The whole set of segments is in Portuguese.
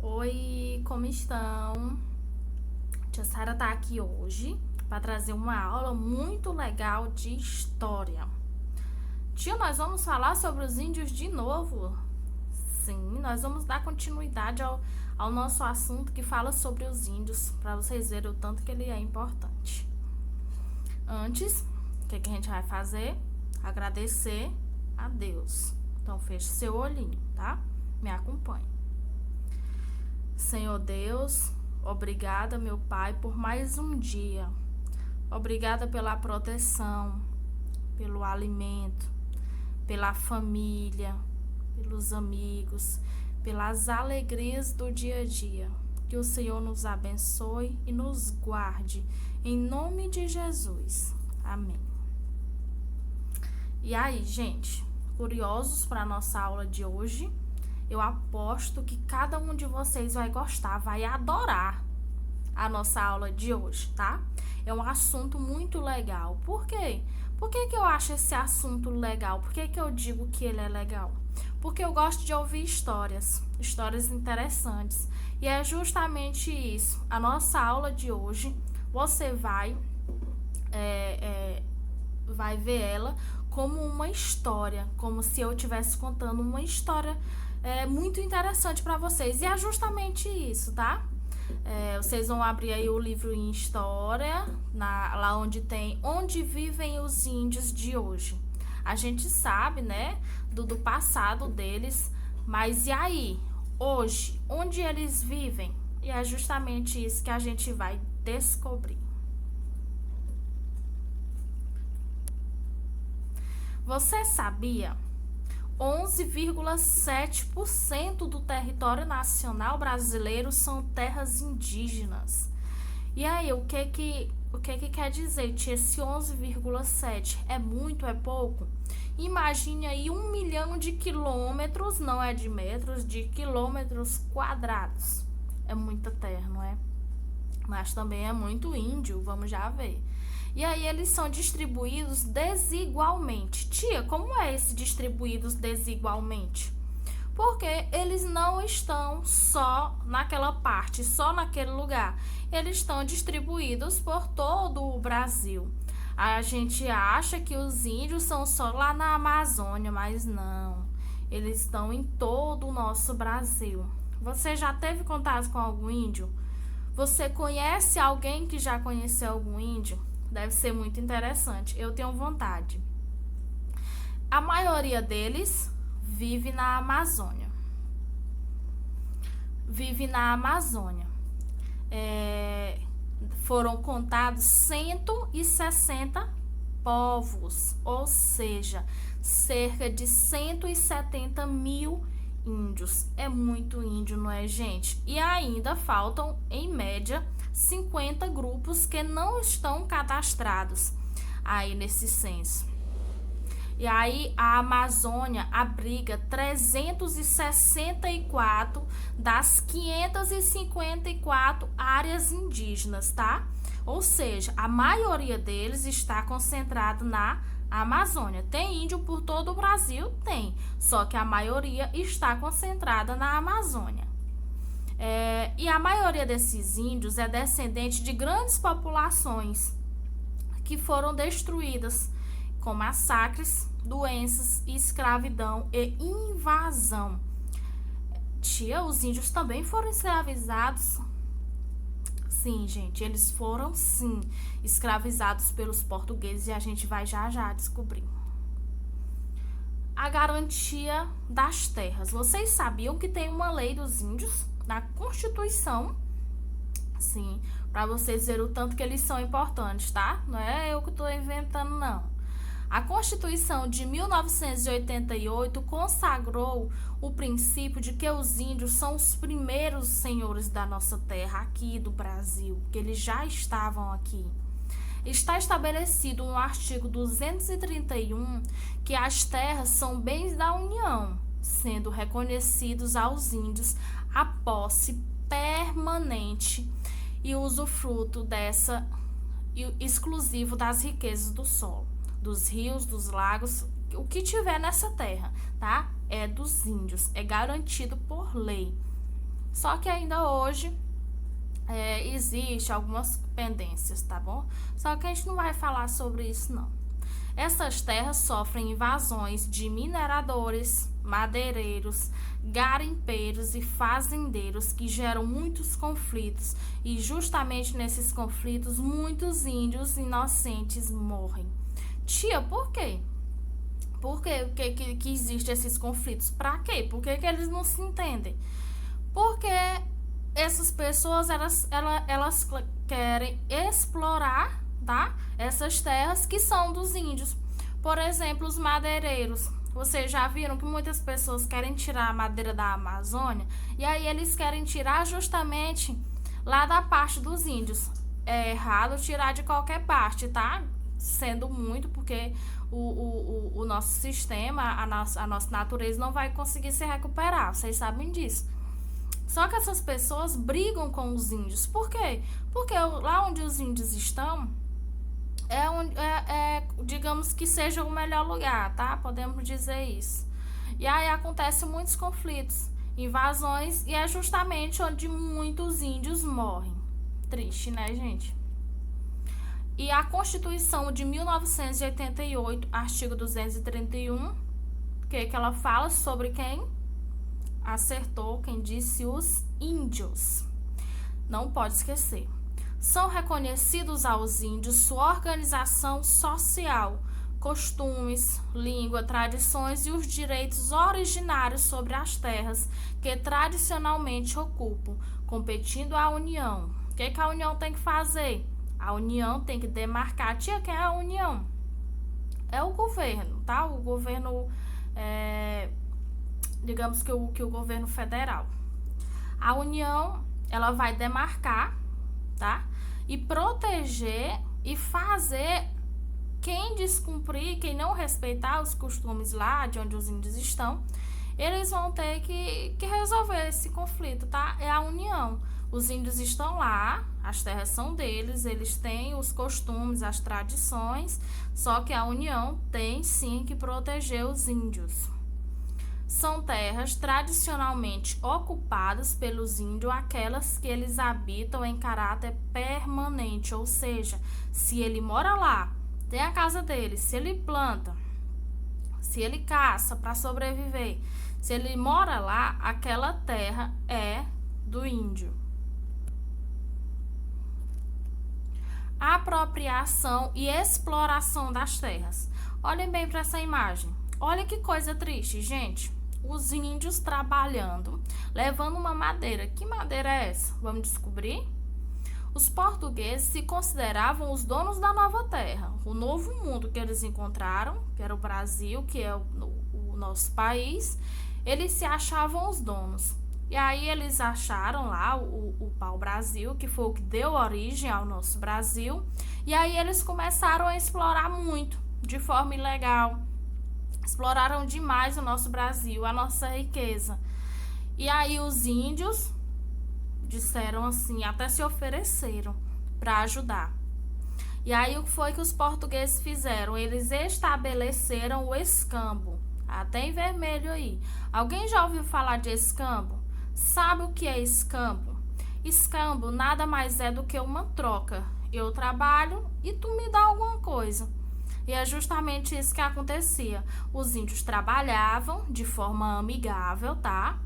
Oi, como estão? Tia Sara tá aqui hoje para trazer uma aula muito legal de história. Tia, nós vamos falar sobre os índios de novo? Sim, nós vamos dar continuidade ao nosso assunto que fala sobre os índios, para vocês verem o tanto que ele é importante. Antes, o que a gente vai fazer? Agradecer a Deus. Então, feche seu olhinho, tá? Me acompanhe. Senhor Deus, obrigada, meu Pai, por mais um dia. Obrigada pela proteção, pelo alimento, pela família, pelos amigos, pelas alegrias do dia a dia. Que o Senhor nos abençoe e nos guarde, em nome de Jesus. Amém. E aí, gente, curiosos para a nossa aula de hoje? Eu aposto que cada um de vocês vai gostar, vai adorar a nossa aula de hoje, tá? É um assunto muito legal. Por quê? Por que eu acho esse assunto legal? Por que eu digo que ele é legal? Porque eu gosto de ouvir histórias interessantes. E é justamente isso. A nossa aula de hoje, você vai ver ela como uma história, como se eu estivesse contando uma história muito interessante para vocês. E é justamente isso, tá? Vocês vão abrir aí o livro em história, lá onde tem Onde Vivem os Índios de Hoje. A gente sabe, né, do passado deles, mas e aí? Hoje, onde eles vivem? E é justamente isso que a gente vai descobrir. Você sabia? 11,7% do território nacional brasileiro são terras indígenas. E aí, o que quer dizer, tia, esse 11,7? É muito, é pouco? Imagine aí 1 milhão de quilômetros, não é de metros, de quilômetros quadrados. É muita terra, não é? Mas também é muito índio, vamos já ver. E aí eles são distribuídos desigualmente. Tia, como é esse distribuídos desigualmente? Porque eles não estão só naquela parte, só naquele lugar. Eles estão distribuídos por todo o Brasil. A gente acha que os índios são só lá na Amazônia, mas não. Eles estão em todo o nosso Brasil. Você já teve contato com algum índio? Você conhece alguém que já conheceu algum índio? Deve ser muito interessante. Eu tenho vontade. A maioria deles vive na Amazônia. Foram contados 160 povos, ou seja, cerca de 170 mil índios. É muito índio, não é, gente? E ainda faltam, em média, 50 grupos que não estão cadastrados aí nesse censo. E aí a Amazônia abriga 364 das 554 áreas indígenas, tá? Ou seja, a maioria deles está concentrado na Amazônia. Tem índio por todo o Brasil? Tem. Só que a maioria está concentrada na Amazônia. E a maioria desses índios é descendente de grandes populações que foram destruídas com massacres, doenças, escravidão e invasão. Tia, os índios também foram escravizados? Sim, gente, eles foram, sim, escravizados pelos portugueses e a gente vai já descobrir. A garantia das terras. Vocês sabiam que tem uma lei dos índios na Constituição? Sim, para vocês verem o tanto que eles são importantes, tá? Não é eu que estou inventando, não. A Constituição de 1988 consagrou o princípio de que os índios são os primeiros senhores da nossa terra, aqui do Brasil, que eles já estavam aqui. Está estabelecido no artigo 231 que as terras são bens da União, sendo reconhecidos aos índios a posse permanente e usufruto exclusivo das riquezas do solo, dos rios, dos lagos, o que tiver nessa terra, tá? É dos índios, é garantido por lei. Só que ainda hoje existe algumas pendências, tá bom? Só que a gente não vai falar sobre isso, não. Essas terras sofrem invasões de mineradores, madeireiros, garimpeiros e fazendeiros que geram muitos conflitos, e justamente nesses conflitos muitos índios inocentes morrem. Tia, por quê? Por que existem esses conflitos? Pra quê? Por que eles não se entendem? Porque essas pessoas, elas querem explorar, tá? Essas terras que são dos índios. Por exemplo, os madeireiros. Vocês já viram que muitas pessoas querem tirar a madeira da Amazônia, e aí eles querem tirar justamente lá da parte dos índios. É errado tirar de qualquer parte, tá? Sendo muito, porque o nosso sistema, a nossa natureza não vai conseguir se recuperar. Vocês sabem disso. Só que essas pessoas brigam com os índios. Por quê? Porque lá onde os índios estão digamos que seja o melhor lugar, tá? Podemos dizer isso. E aí acontecem muitos conflitos, invasões, e é justamente onde muitos índios morrem. Triste, né, gente? E a Constituição de 1988, artigo 231, que ela fala sobre quem acertou, quem disse os índios. Não pode esquecer. São reconhecidos aos índios sua organização social, costumes, língua, tradições e os direitos originários sobre as terras que tradicionalmente ocupam, competindo à União. O que a União tem que fazer? A União tem que demarcar. Tia, quem é a União? É o governo, tá? O governo, digamos que o governo federal. A União, ela vai demarcar, tá? E proteger e fazer quem descumprir, quem não respeitar os costumes lá de onde os índios estão, eles vão ter que resolver esse conflito, tá? É a União. Os índios estão lá, as terras são deles, eles têm os costumes, as tradições, só que a União tem sim que proteger os índios. São terras tradicionalmente ocupadas pelos índios, aquelas que eles habitam em caráter permanente, ou seja, se ele mora lá, tem a casa dele, se ele planta, se ele caça para sobreviver, se ele mora lá, aquela terra é do índio. Apropriação e exploração das terras. Olhem bem para essa imagem. Olha que coisa triste, gente. Os índios trabalhando, levando uma madeira. Que madeira é essa? Vamos descobrir? Os portugueses se consideravam os donos da nova terra. O novo mundo que eles encontraram, que era o Brasil, que é o nosso país, eles se achavam os donos. E aí eles acharam lá o pau-brasil, que foi o que deu origem ao nosso Brasil. E aí eles começaram a explorar muito, de forma ilegal. Exploraram demais o nosso Brasil, a nossa riqueza. E aí os índios disseram assim, até se ofereceram para ajudar. E aí o que foi que os portugueses fizeram? Eles estabeleceram o escambo. Até em vermelho aí. Alguém já ouviu falar de escambo? Sabe o que é escambo? Escambo nada mais é do que uma troca. Eu trabalho e tu me dá alguma coisa. E é justamente isso que acontecia. Os índios trabalhavam de forma amigável, tá?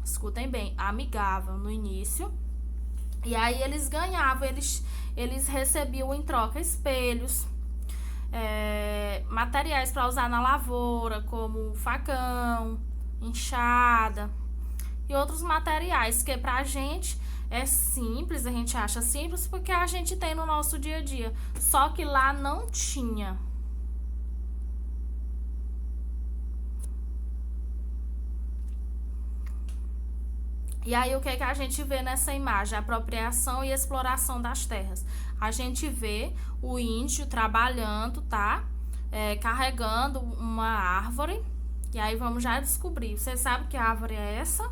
Escutem bem, amigável no início. E aí eles ganhavam, eles recebiam em troca espelhos, materiais para usar na lavoura, como facão, enxada e outros materiais que pra gente é simples, a gente acha simples porque a gente tem no nosso dia a dia. Só que lá não tinha. E aí, o que a gente vê nessa imagem? A apropriação e exploração das terras. A gente vê o índio trabalhando, tá? Carregando uma árvore. E aí, vamos já descobrir. Você sabe que árvore é essa?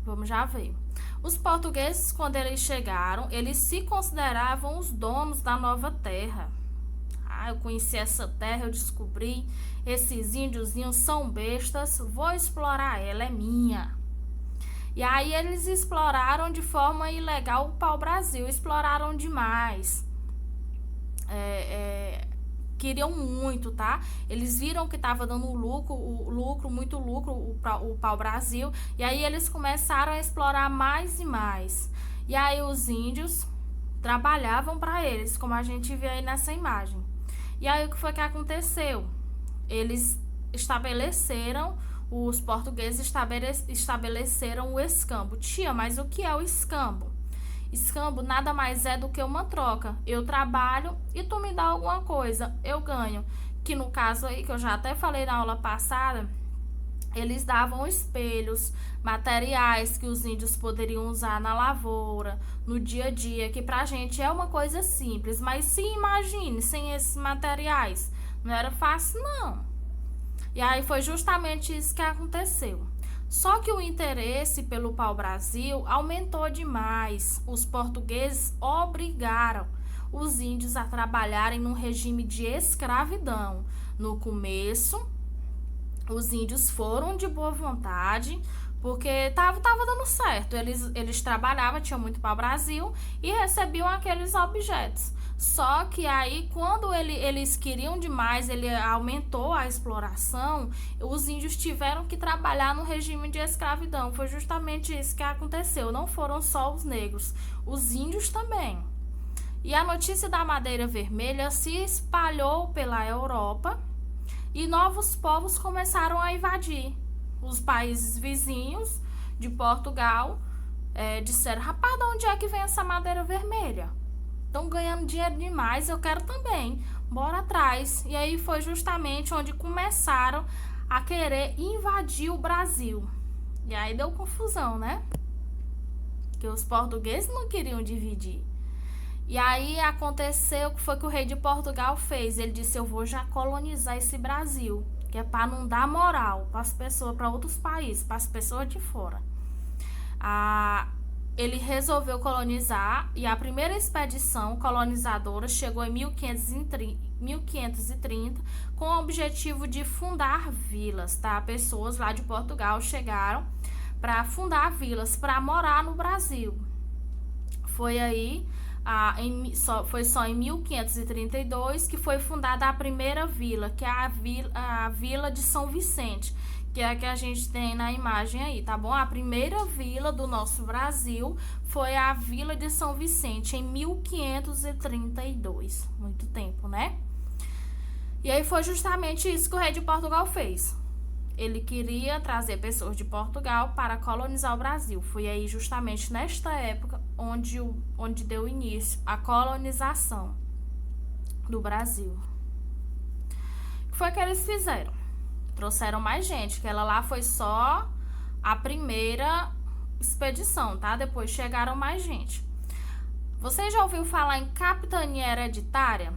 Vamos já ver. Os portugueses, quando eles chegaram, eles se consideravam os donos da nova terra. Eu conheci essa terra, eu descobri. Esses índiozinhos são bestas, vou explorar ela, é minha. E aí eles exploraram de forma ilegal o pau-brasil, exploraram demais. Queriam muito, tá? Eles viram que estava dando muito lucro o pau-brasil, e aí eles começaram a explorar mais e mais. E aí os índios trabalhavam para eles, como a gente vê aí nessa imagem. E aí o que foi que aconteceu? Os portugueses estabeleceram o escambo. Tia, mas o que é o escambo? Escambo nada mais é do que uma troca. Eu trabalho e tu me dá alguma coisa, eu ganho. Que no caso aí, que eu já até falei na aula passada, eles davam espelhos, materiais que os índios poderiam usar na lavoura, no dia a dia, que pra gente é uma coisa simples, mas se imagine sem esses materiais, não era fácil não. E aí foi justamente isso que aconteceu. Só que o interesse pelo pau-brasil aumentou demais. Os portugueses obrigaram os índios a trabalharem num regime de escravidão. No começo, os índios foram de boa vontade, porque tava dando certo. Eles trabalhavam, tinham muito pau-brasil e recebiam aqueles objetos. Só que aí, quando eles queriam demais, ele aumentou a exploração, os índios tiveram que trabalhar no regime de escravidão. Foi justamente isso que aconteceu. Não foram só os negros, os índios também. E a notícia da Madeira Vermelha se espalhou pela Europa e novos povos começaram a invadir. Os países vizinhos de Portugal disseram: rapaz, de onde é que vem essa madeira vermelha? Estão ganhando dinheiro demais, eu quero também, bora atrás. E aí foi justamente onde começaram a querer invadir o Brasil. E aí deu confusão, né? Que os portugueses não queriam dividir. E aí aconteceu o que foi que o rei de Portugal fez. Ele disse: eu vou já colonizar esse Brasil, que é para não dar moral para as pessoas, para outros países, para as pessoas de fora. Ele resolveu colonizar, e a primeira expedição colonizadora chegou em 1530 com o objetivo de fundar vilas, tá? Pessoas lá de Portugal chegaram para fundar vilas, para morar no Brasil. Foi aí, foi só em 1532 que foi fundada a primeira vila, que é a Vila de São Vicente, que é a que a gente tem na imagem aí, tá bom? A primeira vila do nosso Brasil foi a Vila de São Vicente, em 1532. Muito tempo, né? E aí foi justamente isso que o rei de Portugal fez. Ele queria trazer pessoas de Portugal para colonizar o Brasil. Foi aí justamente nesta época onde deu início a colonização do Brasil. O que foi que eles fizeram? Trouxeram mais gente, que ela lá foi só a primeira expedição, tá? Depois chegaram mais gente. Você já ouviu falar em capitania hereditária?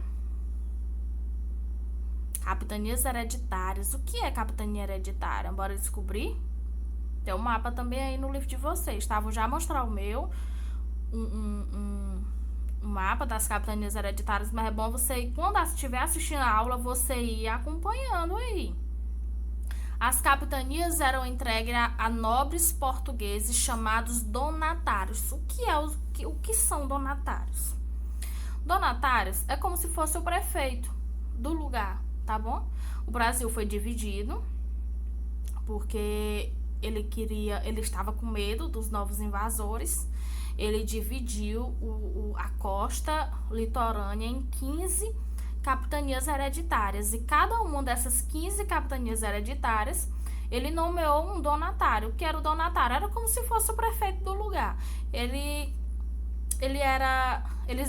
Capitanias hereditárias. O que é capitania hereditária? Bora descobrir? Tem um mapa também aí no livro de vocês, tá? Vou já mostrar o meu. Um mapa das capitanias hereditárias, mas é bom você, quando estiver assistindo a aula, você ir acompanhando aí. As capitanias eram entregues a nobres portugueses chamados donatários. O que são donatários? Donatários é como se fosse o prefeito do lugar, tá bom? O Brasil foi dividido porque ele estava com medo dos novos invasores. Ele dividiu a costa litorânea em 15 capitanias hereditárias, e cada uma dessas 15 capitanias hereditárias, ele nomeou um donatário. O que era o donatário? Era como se fosse o prefeito do lugar. Eles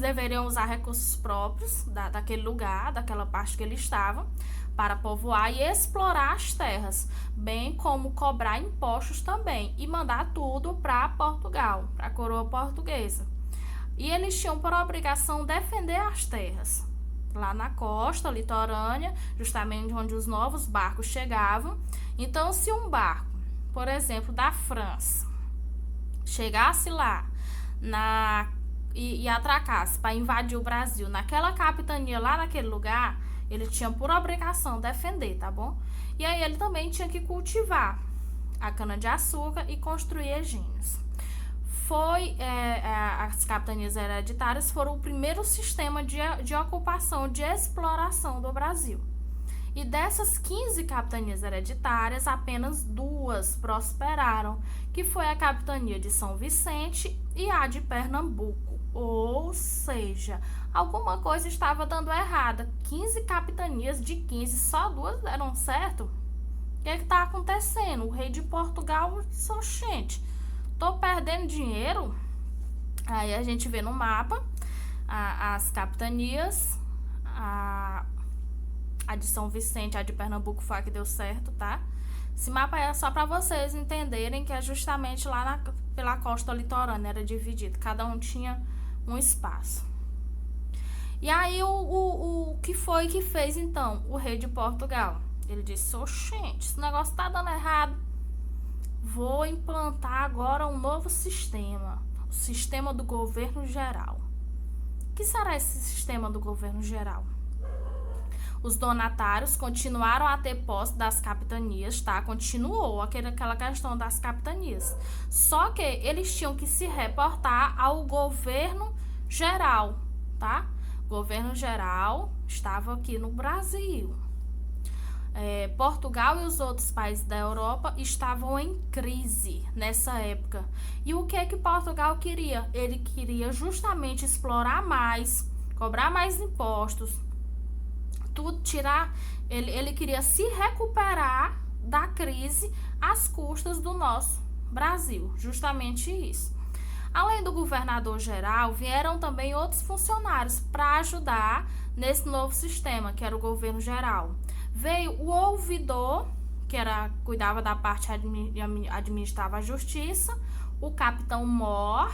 deveriam usar recursos próprios daquele lugar, daquela parte que eles estavam, para povoar e explorar as terras, bem como cobrar impostos também, e mandar tudo para Portugal, para a coroa portuguesa. E eles tinham por obrigação defender as terras lá na costa litorânea, justamente onde os novos barcos chegavam. Então, se um barco, por exemplo, da França, chegasse lá e atracasse para invadir o Brasil, naquela capitania, lá naquele lugar, ele tinha por obrigação defender, tá bom? E aí ele também tinha que cultivar a cana-de-açúcar e construir engenhos. As capitanias hereditárias foram o primeiro sistema de ocupação, de exploração do Brasil. E dessas 15 capitanias hereditárias, apenas 2 prosperaram, que foi a capitania de São Vicente e a de Pernambuco. Ou seja, alguma coisa estava dando errada. 15 capitanias de 15, só 2 deram certo? O que está acontecendo? O rei de Portugal disse: oxente, tô perdendo dinheiro. Aí a gente vê no mapa as capitanias, a de São Vicente, a de Pernambuco foi a que deu certo, tá? Esse mapa é só para vocês entenderem que é justamente lá pela costa litorânea, era dividido, cada um tinha um espaço. E aí o que foi que fez então o rei de Portugal? Ele disse: oxente, esse negócio tá dando errado. Vou implantar agora um novo sistema, o sistema do governo geral. O que será esse sistema do governo geral? Os donatários continuaram a ter posse das capitanias, tá? Continuou aquela questão das capitanias. Só que eles tinham que se reportar ao governo geral, tá? O governo geral estava aqui no Brasil. Portugal e os outros países da Europa estavam em crise nessa época. E o que Portugal queria? Ele queria justamente explorar mais, cobrar mais impostos, tudo tirar. Ele queria se recuperar da crise às custas do nosso Brasil, justamente isso. Além do governador geral, vieram também outros funcionários para ajudar nesse novo sistema, que era o governo geral. Veio o ouvidor, que cuidava da parte administrava a justiça, o capitão Mor,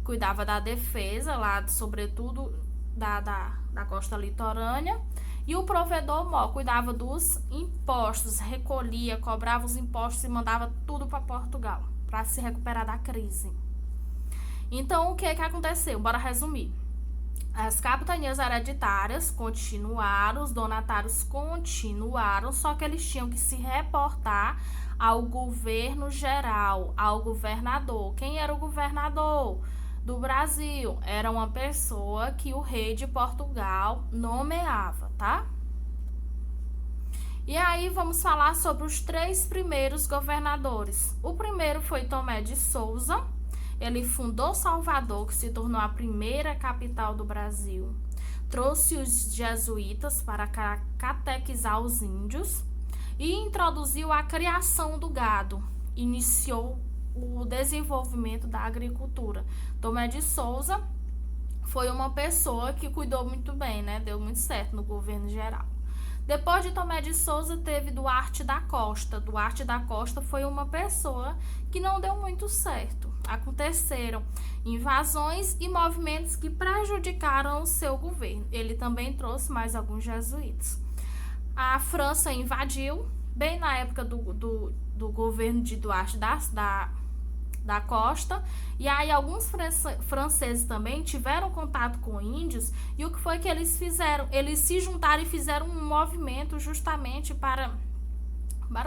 cuidava da defesa, lá sobretudo da costa litorânea, e o provedor Mor cuidava dos impostos, recolhia, cobrava os impostos e mandava tudo para Portugal, para se recuperar da crise. Então, o que aconteceu? Bora resumir. As capitanias hereditárias continuaram, os donatários continuaram, só que eles tinham que se reportar ao governo geral, ao governador. Quem era o governador do Brasil? Era uma pessoa que o rei de Portugal nomeava, tá? E aí vamos falar sobre os 3 primeiros governadores. O primeiro foi Tomé de Souza. Ele fundou Salvador, que se tornou a primeira capital do Brasil. Trouxe os jesuítas para catequizar os índios e introduziu a criação do gado. Iniciou o desenvolvimento da agricultura. Tomé de Souza foi uma pessoa que cuidou muito bem, né? Deu muito certo no governo geral. Depois de Tomé de Souza, teve Duarte da Costa. Duarte da Costa foi uma pessoa que não deu muito certo. Aconteceram invasões e movimentos que prejudicaram o seu governo. Ele também trouxe mais alguns jesuítas. A França invadiu, bem na época do governo de Duarte da Costa, e aí alguns franceses também tiveram contato com índios, e o que foi que eles fizeram? Eles se juntaram e fizeram um movimento justamente para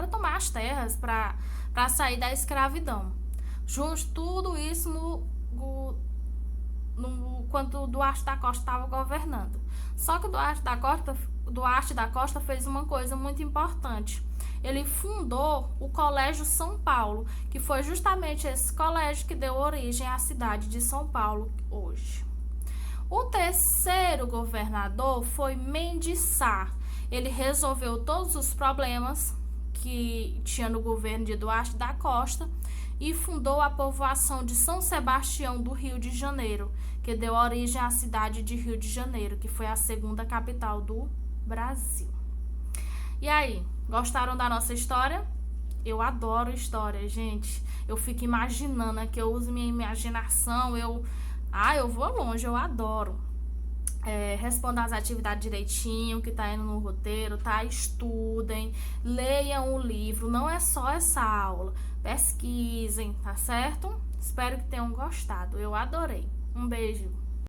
tomar as terras, para sair da escravidão. Tudo isso quando Duarte da Costa estava governando. Só que Duarte da Costa fez uma coisa muito importante. Ele fundou o Colégio São Paulo, que foi justamente esse colégio que deu origem à cidade de São Paulo hoje. O terceiro governador foi Mendes Sá. Ele resolveu todos os problemas que tinha no governo de Duarte da Costa e fundou a povoação de São Sebastião do Rio de Janeiro, que deu origem à cidade de Rio de Janeiro, que foi a segunda capital do Brasil. E aí, gostaram da nossa história? Eu adoro história, gente. Eu fico imaginando, que eu uso minha imaginação, eu vou longe, eu adoro. Responda as atividades direitinho, que tá indo no roteiro, tá? Estudem, leiam o livro, não é só essa aula. Pesquisem, tá certo? Espero que tenham gostado, eu adorei. Um beijo.